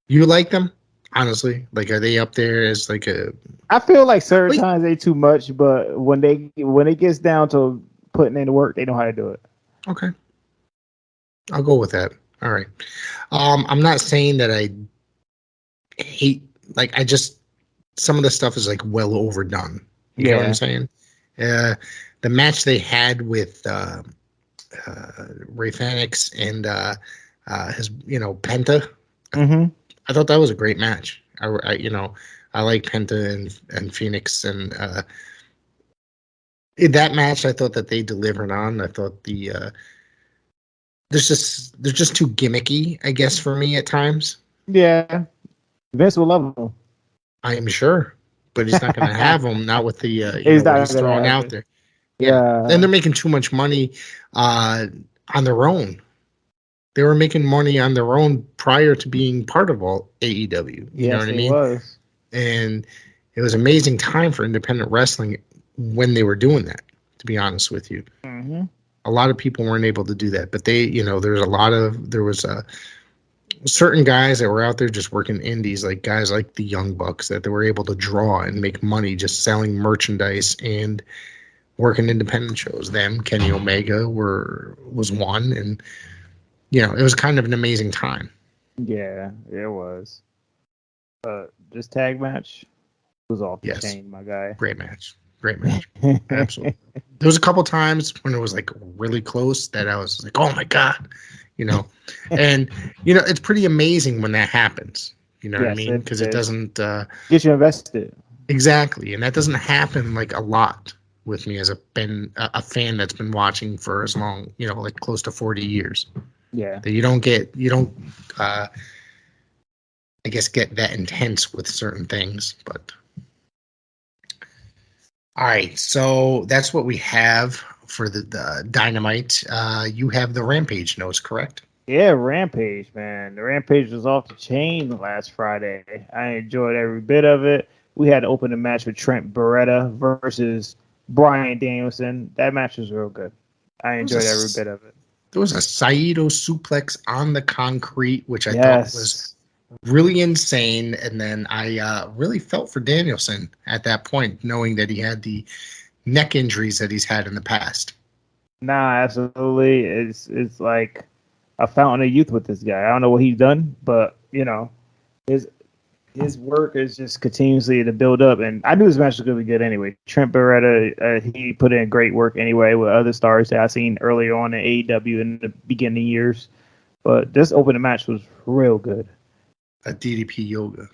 You like them? Honestly, like, are they up there as like a? I feel like certain times they too much, but when it gets down to putting in the work, they know how to do it. Okay, I'll go with that. All right. I'm not saying that I hate, like, I just, some of the stuff is like well overdone. You know what I'm saying? The match they had with Ray Phoenix and his, Penta. Mm-hmm. I thought that was a great match. I like Penta and Phoenix, and in that match, I thought that they delivered on. I thought they're just too gimmicky, I guess, for me at times. Yeah, Vince will love them. I am sure, but he's not going to have them. Not with the what he's throwing out there. Yeah, and they're making too much money on their own. They were making money on their own prior to being part of all AEW. You know what I mean? Was. And it was an amazing time for independent wrestling when they were doing that, to be honest with you. Mm-hmm. A lot of people weren't able to do that, but there was certain guys that were out there just working indies, like guys like the Young Bucks, that they were able to draw and make money just selling merchandise and working independent shows. Kenny Omega was one, and it was kind of an amazing time. Yeah, it was. This tag match was off the chain, my guy. Great match. Absolutely. There was a couple times when it was like really close that I was like, oh my God, and it's pretty amazing when that happens. You know what I mean? Because it doesn't get you invested. Exactly. And that doesn't happen like a lot with me as a fan that's been watching for as long, like close to 40 years. Yeah. That you don't I guess get that intense with certain things, but all right, so that's what we have for the Dynamite. You have the Rampage notes, correct? Yeah, Rampage, man. The Rampage was off the chain last Friday. I enjoyed every bit of it. We had to open a match with Trent Beretta versus Bryan Danielson. That match was real good. I enjoyed every bit of it. There was a Saito suplex on the concrete, which I thought was really insane. And then I really felt for Danielson at that point, knowing that he had the neck injuries that he's had in the past. Nah, absolutely. It's like a fountain of youth with this guy. I don't know what he's done, but his work is just continuously to build up. And I knew this match was going to be good anyway. Trent Beretta, he put in great work anyway with other stars that I've seen earlier on in AEW in the beginning years. But this opening match was real good. A DDP yoga.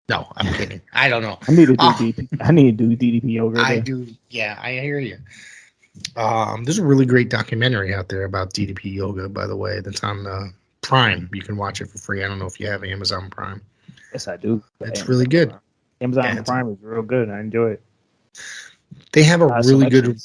No, I'm kidding. I don't know. I need to do DDP yoga. I do. Yeah, I hear you. There's a really great documentary out there about DDP yoga, by the way, that's on Prime. You can watch it for free. I don't know if you have Amazon Prime. Yes, I do. It's really good. Amazon Prime is real good. I enjoy it. They have a really good.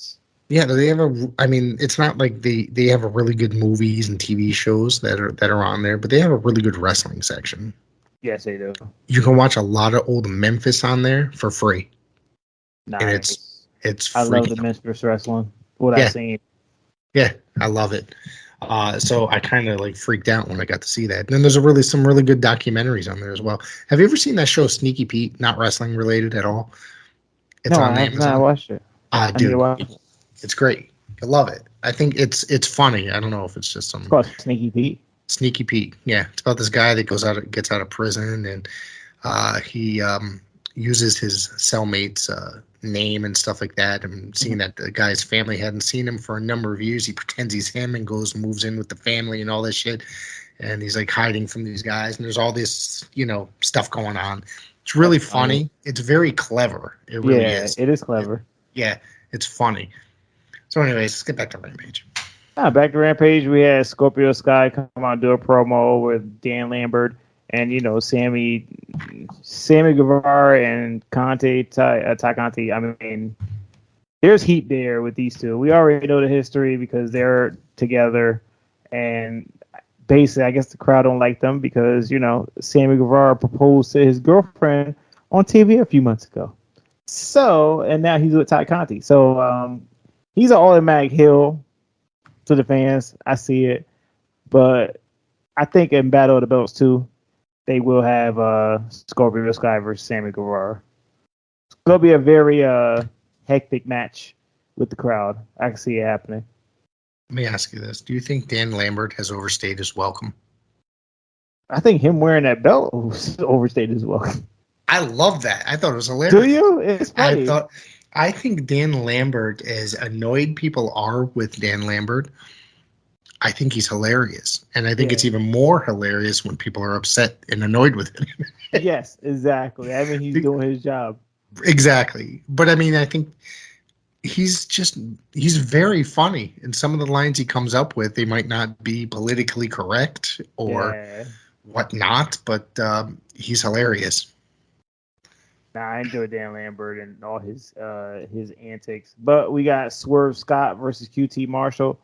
Yeah, they have it's not like they have a really good movies and TV shows that are on there, but they have a really good wrestling section. Yes, they do. You can watch a lot of old Memphis on there for free. Nice. And it's I love the Memphis wrestling. I've seen. Yeah, I love it. So I kind of like freaked out when I got to see that. And then there's some really good documentaries on there as well. Have you ever seen that show Sneaky Pete? Not wrestling related at all. It's on Amazon. I watched it. Dude, it's great. I love it. I think it's funny. I don't know if it's just some. It's called Sneaky Pete. Sneaky Pete. Yeah, it's about this guy that gets out of prison, and he uses his cellmate's name and stuff like that. And seeing that the guy's family hadn't seen him for a number of years, he pretends he's him and moves in with the family and all this shit. And he's like hiding from these guys, and there's all this stuff going on. It's really funny. It's very clever. It really is. It is clever. It's funny. So, anyways, let's get back to Rampage. Back to Rampage, we had Scorpio Sky come out and do a promo with Dan Lambert and, Sammy Guevara and Ty Conti. I mean, there's heat there with these two. We already know the history because they're together. And basically, I guess the crowd don't like them because, Sammy Guevara proposed to his girlfriend on TV a few months ago. So, and now he's with Ty Conti. So, he's an automatic heel to the fans. I see it. But I think in Battle of the Belts, too, they will have Scorpio Sky versus Sammy Guevara. It's going to be a very hectic match with the crowd. I can see it happening. Let me ask you this. Do you think Dan Lambert has overstayed his welcome? I think him wearing that belt overstayed his welcome. I love that. I thought it was hilarious. Do you? It's funny. I think Dan Lambert, as annoyed people are with Dan Lambert, I think he's hilarious. And I think it's even more hilarious when people are upset and annoyed with him. Yes, exactly. I mean, he's doing his job. Exactly. But I mean, I think he's very funny. And some of the lines he comes up with, they might not be politically correct or whatnot, but he's hilarious. Nah, I enjoy Dan Lambert and all his antics. But we got Swerve Scott versus QT Marshall.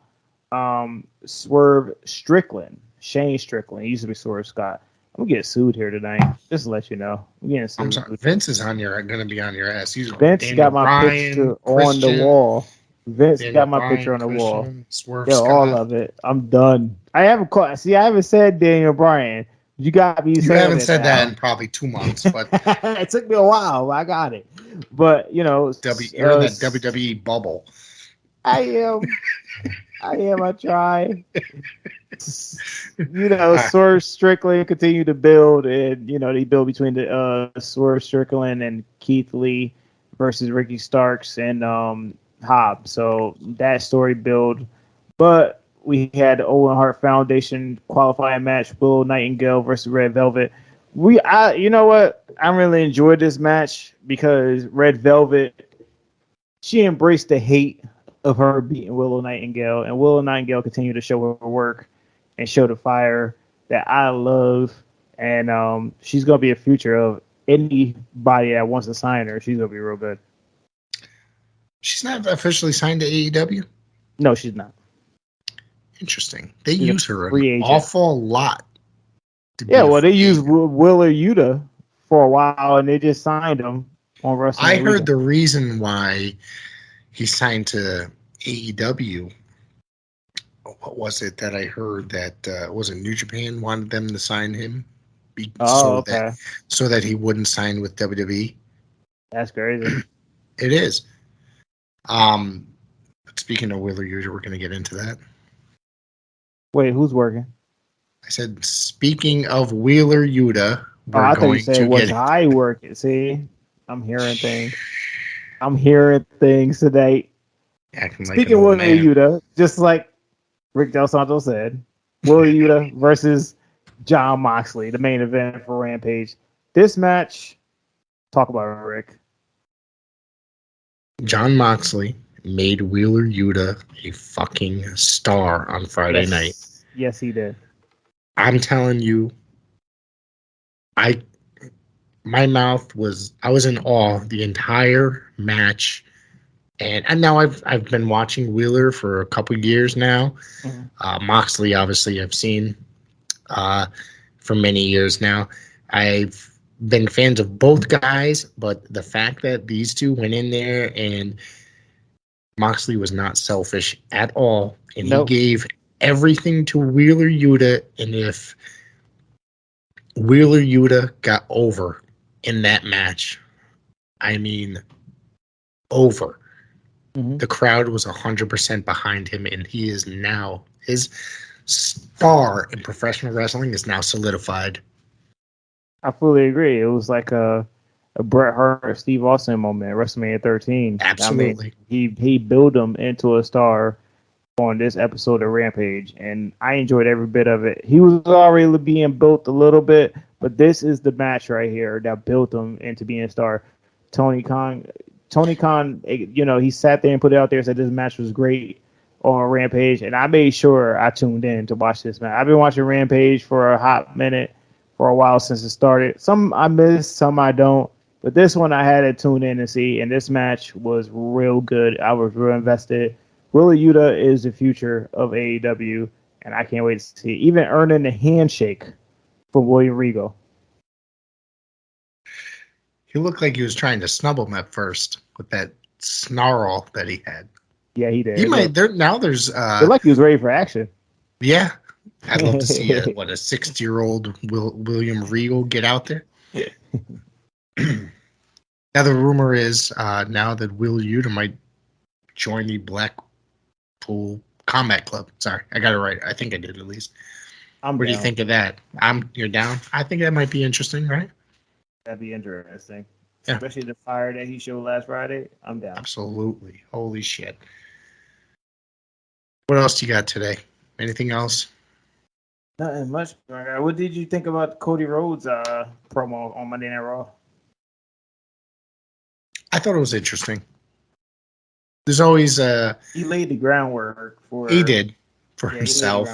Swerve Strickland, Shane Strickland. He used to be Swerve Scott. I'm gonna get sued here tonight. Just to let you know, I'm getting sued. I'm sorry. Vince is going to be on your ass. Vince got my picture on the wall. Vince got my picture on the wall. Swerve Yo, Scott. all of it. I'm done. I haven't said Daniel Bryan. You got me. You haven't said that in probably 2 months, but it took me a while. I got it, but you're in that WWE bubble. I am. I try. Swerve Strickland continue to build, and they build between the Swerve Strickland and Keith Lee versus Ricky Starks and Hobbs. So that story build, but we had the Owen Hart Foundation qualifying match, Willow Nightingale versus Red Velvet. You know what? I really enjoyed this match because Red Velvet, she embraced the hate of her beating Willow Nightingale, and Willow Nightingale continued to show her work and show the fire that I love. And she's gonna be a future of anybody that wants to sign her. She's gonna be real good. She's not officially signed to AEW? No, she's not. Interesting. They use her an awful lot. They used Wheeler Yuta for a while, and they just signed him on Wrestling. I heard the reason why he signed to AEW. What was it that I heard that was it New Japan wanted them to sign him? So that he wouldn't sign with WWE. That's crazy. It is. But speaking of Wheeler Yuta, we're going to get into that. Wait, who's working? I said, speaking of Wheeler Yuta, I thought you said was I working. See, I'm hearing things today. Speaking of Wheeler Yuta, just like Rick Del Santo said, Wheeler Yuta versus Jon Moxley, the main event for Rampage. This match, talk about it, Rick. Jon Moxley made Wheeler Yuta a fucking star on Friday night. Yes, he did. I'm telling you, I was in awe the entire match. And now I've been watching Wheeler for a couple years now. Mm-hmm. Moxley, obviously, I've seen for many years now. I've been fans of both guys, but the fact that these two went in there and Moxley was not selfish at all, and he gave everything to Wheeler Yuta, and if Wheeler Yuta got over in that match, I mean over. Mm-hmm. The crowd was 100% behind him, and he is now, his star in professional wrestling is now solidified. I fully agree. It was like a Bret Hart, Steve Austin moment at WrestleMania 13. Absolutely. I mean, he built him into a star on this episode of Rampage, and I enjoyed every bit of it. He was already being built a little bit, but this is the match right here that built him into being a star. Tony Khan, he sat there and put it out there and said this match was great on Rampage, and I made sure I tuned in to watch this match. I've been watching Rampage for a hot minute, for a while since it started. Some I missed, some I don't. But this one I had to tune in and see, and this match was real good. I was real invested. Wheeler Yuta is the future of AEW, and I can't wait to see it. Even earning the handshake from William Regal. He looked like he was trying to snub him at first with that snarl that he had. Yeah, he did. He might there now. There's looked like he was ready for action. Yeah, I'd love to see a 60-year-old William Regal get out there. Now the rumor is now that Will Yuta might join the Blackpool Combat Club. Sorry, I got it right. I think I did at least. What do you think of that? You're down. I think that might be interesting, right? That'd be interesting. Yeah. Especially the fire that he showed last Friday. I'm down. Absolutely. Holy shit. What else you got today? Anything else? Nothing much. What did you think about Cody Rhodes promo on Monday Night Raw? I thought it was interesting. There's always he laid the groundwork for. He did for Yeah, himself.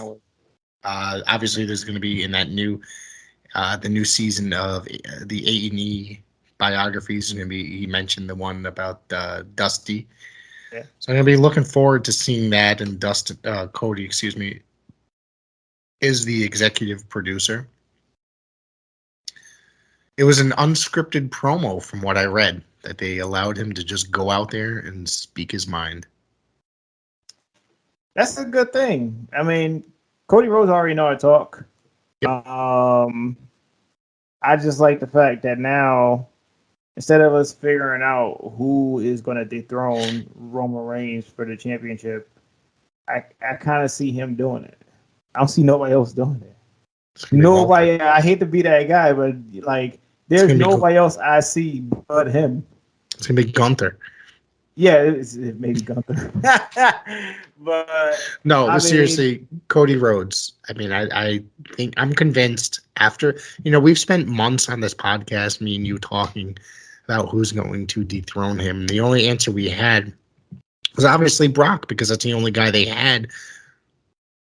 Obviously, there's going to be in that the new season of the A&E biographies. Going to be. He mentioned the one about Dusty. Yeah. So I'm going to be looking forward to seeing that. And Cody, is the executive producer. It was an unscripted promo from what I read, that they allowed him to just go out there and speak his mind. That's a good thing. I mean, Cody Rhodes already know how to talk. Yep. I just like the fact that now, instead of us figuring out who is going to dethrone Roman Reigns for the championship, I kind of see him doing it. I don't see nobody else doing it. Nobody. I hate to be that guy, but like, there's nobody else I see but him. It's gonna be Gunther. Yeah, it may be Gunther. But no, seriously, Cody Rhodes. I mean, I think I'm convinced after, we've spent months on this podcast, me and you talking about who's going to dethrone him. The only answer we had was obviously Brock, because that's the only guy they had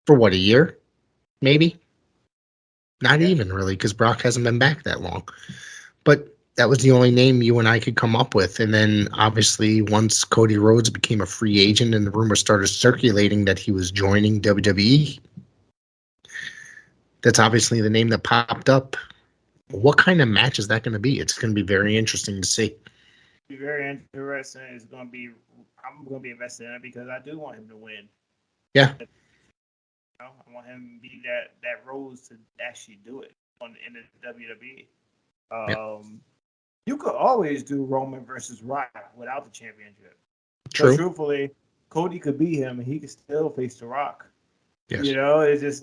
for a year, maybe. Not even really, because Brock hasn't been back that long. But that was the only name you and I could come up with. And then, obviously, once Cody Rhodes became a free agent and the rumor started circulating that he was joining WWE, that's obviously the name that popped up. What kind of match is that going to be? It's going to be very interesting to see. Be very interesting. I'm going to be invested in it because I do want him to win. Yeah. I want him to be that Rose to actually do it in the WWE. You could always do Roman versus Rock without the championship. True. So truthfully, Cody could beat him and he could still face The Rock. Yes.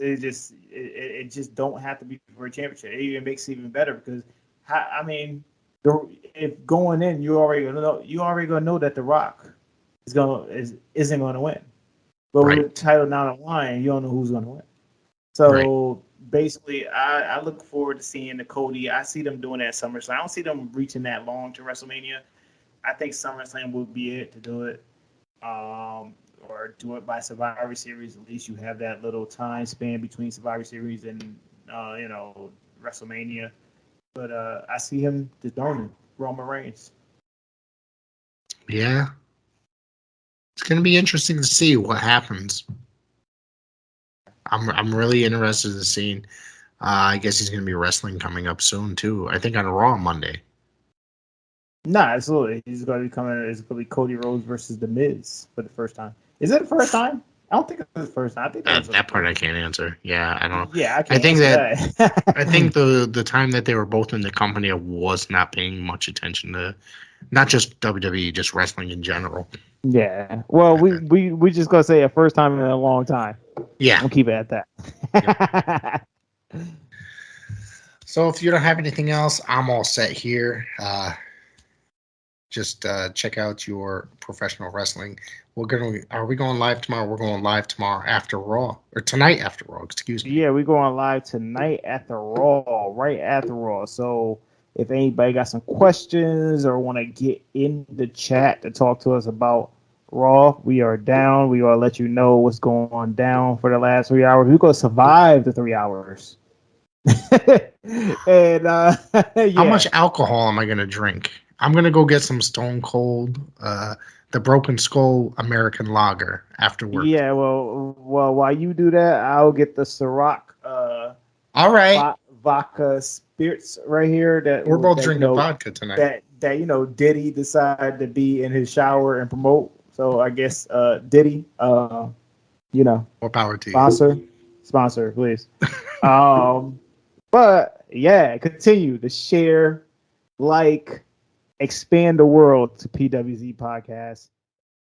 It just don't have to be for a championship. It even makes it even better because if going in, you already gonna know that The Rock isn't gonna win. But with the title down the line, you don't know who's gonna win. So basically, I look forward to seeing the Cody. I see them doing that at SummerSlam. I don't see them reaching that long to WrestleMania. I think SummerSlam will be it to do it, or do it by Survivor Series. At least you have that little time span between Survivor Series and WrestleMania. But I see him dethroning Roman Reigns. Yeah, it's going to be interesting to see what happens. I'm really interested in seeing. I guess he's going to be wrestling coming up soon too. I think on Raw Monday. No, absolutely. He's going to be coming. It's going to be Cody Rhodes versus The Miz for the first time. Is it the first time? I don't think it's the first time. I think that part I can't answer. Yeah, I don't. Yeah, I think that. I think the time that they were both in the company, I was not paying much attention to, not just WWE, just wrestling in general. Yeah. Well, we just gonna say a first time in a long time. Yeah. We'll keep it at that. Yep. So if you don't have anything else, I'm all set here. Just check out your professional wrestling. Are we going live tomorrow? We're going live tomorrow after Raw, or tonight after Raw. Excuse me. Yeah, we're going live tonight after Raw, right after Raw. So if anybody got some questions or want to get in the chat to talk to us about Raw, we are down. We will let you know what's going on down for the last 3 hours. We're going to survive the 3 hours. And yeah. How much alcohol am I going to drink? I'm going to go get some Stone Cold the Broken Skull American Lager afterwards. Yeah, well, while you do that, I'll get the Ciroc All right. vodka spirits right here. That We're both that, drinking vodka tonight. That Diddy decided to be in his shower and promote. So I guess Diddy, More power to you. Sponsor, please. But yeah, continue to share, like, expand the world to PWZ Podcast.